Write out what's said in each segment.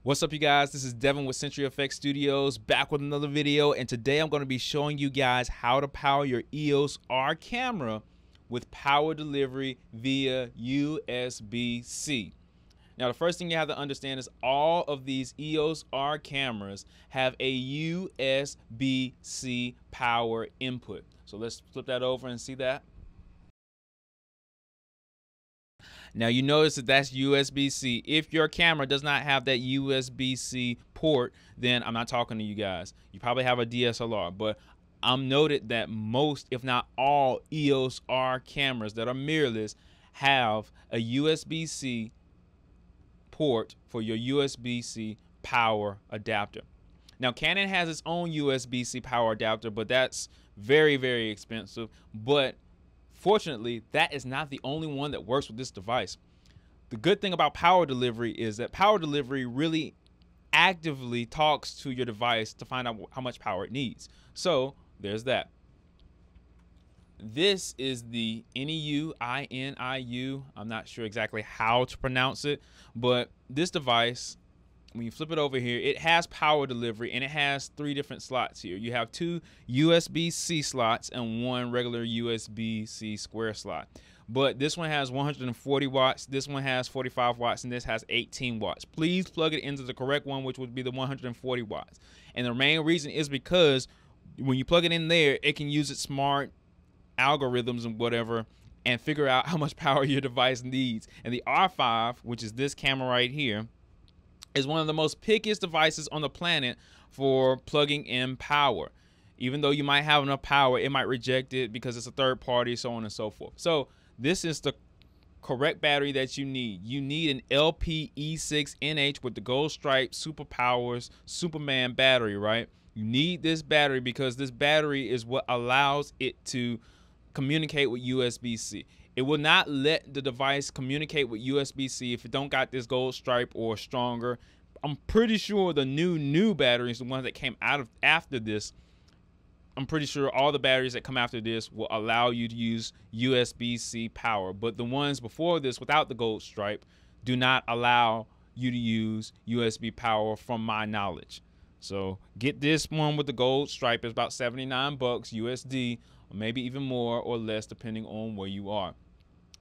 What's up, you guys? This is Devin with Century Effects Studios, back with another video, and today I'm going to be showing you guys how to power your EOS R camera with power delivery via USB-C. Now, the first thing you have to understand is all of these EOS R cameras have a USB-C power input. So let's flip that over and see that. Now you notice that that's USB-C. If your camera does not have that USB-C port, then I'm not talking to you guys. You probably have a DSLR, but I'm noted that most, if not all, EOS R cameras that are mirrorless have a USB-C port for your USB-C power adapter. Now Canon has its own USB-C power adapter, but that's very, very expensive. But fortunately, that is not the only one that works with this device. The good thing about power delivery is that power delivery really actively talks to your device to find out how much power it needs. So there's that. This is the NEU, INIU. I'm not sure exactly how to pronounce it, but this device, when you flip it over here, it has power delivery and it has 3 different slots here. You have 2 USB-C slots and 1 regular USB-C square slot. But this one has 140 watts, this one has 45 watts, and this has 18 watts. Please plug it into the correct one, which would be the 140 watts. And the main reason is because when you plug it in there, it can use its smart algorithms and whatever and figure out how much power your device needs. And the R5, which is this camera right here, is one of the most pickiest devices on the planet for plugging in power. Even though you might have enough power, it might reject it because it's a third party, so on and so forth. So this is the correct battery that you need. You need an LPE6NH with the gold stripe Superpowers Superman battery, right? You need this battery because this battery is what allows it to communicate with USB-C. It will not let the device communicate with USB-C if it don't got this gold stripe or stronger. I'm pretty sure the new batteries, the ones that came out of after this, I'm pretty sure all the batteries that come after this will allow you to use USB-C power. But the ones before this without the gold stripe do not allow you to use USB power from my knowledge. So get this one with the gold stripe. It's about 79 bucks USD, or maybe even more or less depending on where you are.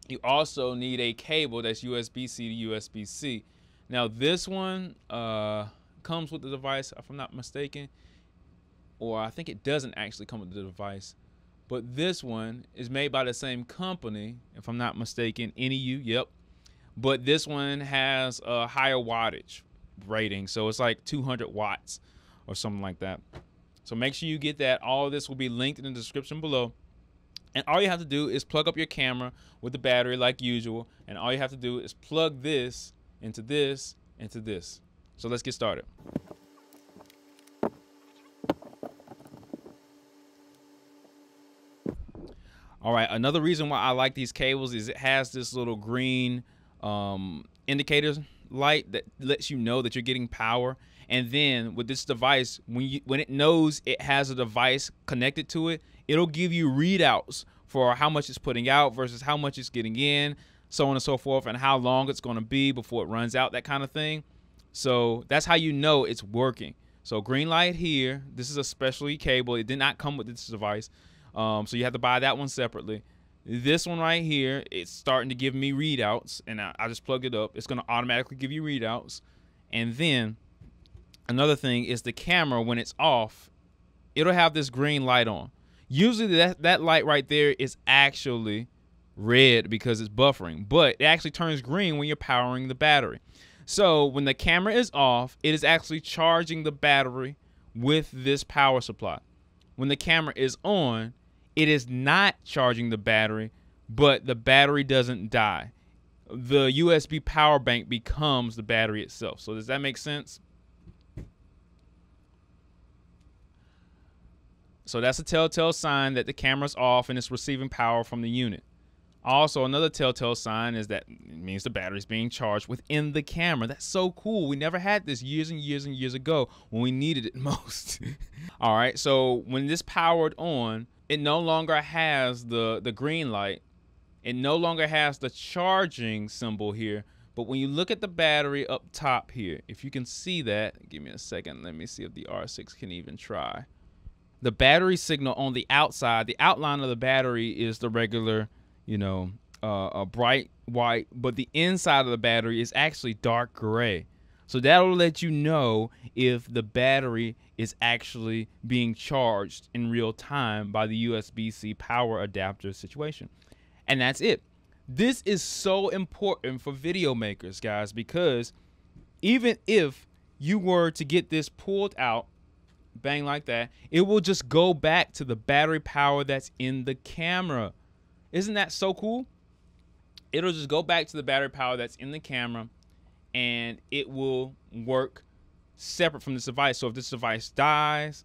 You also need a cable that's USB-C to USB-C. Now this one comes with the device, if I'm not mistaken, or I think it doesn't actually come with the device, but this one is made by the same company, if I'm not mistaken, NEU, yep. But this one has a higher wattage rating, so it's like 200 watts or something like that. So make sure you get that. All of this will be linked in the description below. And all you have to do is plug up your camera with the battery like usual. And all you have to do is plug this into this, into this. So let's get started. All right, another reason why I like these cables is it has this little green indicator light that lets you know that you're getting power. And then with this device, when it knows it has a device connected to it, it'll give you readouts for how much it's putting out versus how much it's getting in, so on and so forth, and how long it's going to be before it runs out, that kind of thing. So that's how you know it's working. So green light here. This is a specialty cable. It did not come with this device, so you have to buy that one separately. This one right here, it's starting to give me readouts, and I just plugged it up. It's going to automatically give you readouts. And then another thing is the camera, when it's off, it'll have this green light on. Usually that light right there is actually red because it's buffering, but it actually turns green when you're powering the battery. So when the camera is off, it is actually charging the battery with this power supply. When the camera is on, it is not charging the battery, but the battery doesn't die. The USB power bank becomes the battery itself. So does that make sense? So that's a telltale sign that the camera's off and it's receiving power from the unit. Also, another telltale sign is that it means the battery's being charged within the camera. That's so cool. We never had this years and years and years ago when we needed it most. All right, so when this powered on, it no longer has the green light. It no longer has the charging symbol here, But when you look at the battery up top here, if you can see that, give me a second. Let me see if the R6 can even try. The battery signal on the outside, the outline of the battery is the regular, you know, a bright white, but the inside of the battery is actually dark gray. So that'll let you know if the battery is actually being charged in real time by the USB-C power adapter situation. And that's it. This is so important for video makers, guys, because even if you were to get this pulled out, bang, like that, it will just go back to the battery power that's in the camera. Isn't that so cool? It'll just go back to the battery power that's in the camera, and it will work separate from this device. So if this device dies,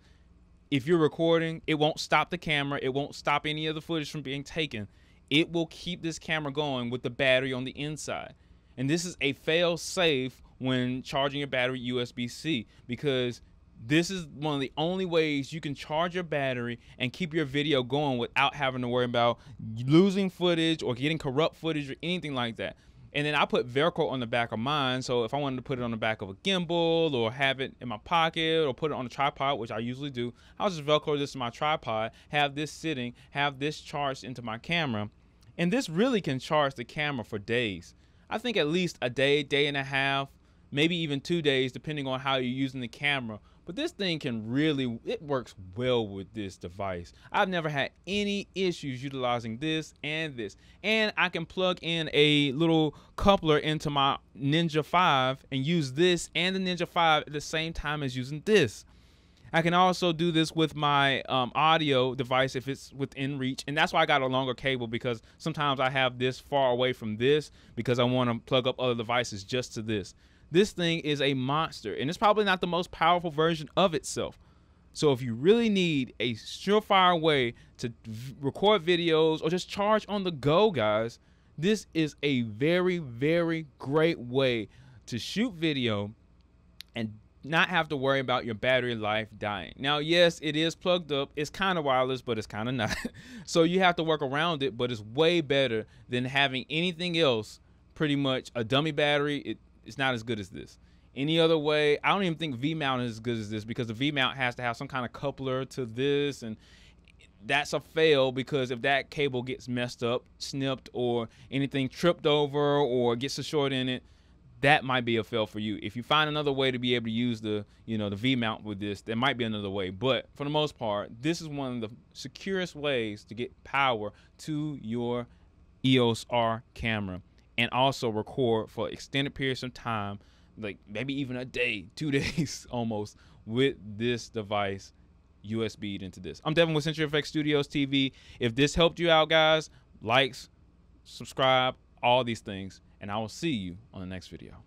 if you're recording, it won't stop the camera. It won't stop any of the footage from being taken. It will keep this camera going with the battery on the inside. And this is a fail-safe when charging your battery USB-C, because this is one of the only ways you can charge your battery and keep your video going without having to worry about losing footage or getting corrupt footage or anything like that. And then I put Velcro on the back of mine, so if I wanted to put it on the back of a gimbal or have it in my pocket or put it on a tripod, which I usually do, I'll just Velcro this to my tripod, have this sitting, have this charged into my camera. And this really can charge the camera for days. I think at least a day, day and a half, maybe even 2 days, depending on how you're using the camera. But this thing can really, it works well with this device. I've never had any issues utilizing this. And I can plug in a little coupler into my Ninja 5 and use this and the Ninja 5 at the same time as using this. I can also do this with my audio device if it's within reach. And that's why I got a longer cable, because sometimes I have this far away from this because I want to plug up other devices just to this. This thing is a monster, and it's probably not the most powerful version of itself. So if you really need a surefire way to record videos or just charge on the go, guys, this is a very, very great way to shoot video and not have to worry about your battery life dying. Now, yes, it is plugged up. It's kind of wireless, but it's kind of not. So you have to work around it, but it's way better than having anything else, pretty much a dummy battery. It's not as good as this. Any other way, I don't even think V-mount is as good as this, because the V-mount has to have some kind of coupler to this, and that's a fail, because if that cable gets messed up, snipped, or anything tripped over or gets a short in it, that might be a fail for you. If you find another way to be able to use the V-mount with this, there might be another way. But for the most part, this is one of the securest ways to get power to your EOS R camera, and also record for extended periods of time, like maybe even a day, 2 days almost, with this device USB'd into this. I'm Devin with Century FX Studios TV. If this helped you out, guys, likes, subscribe, all these things, and I will see you on the next video.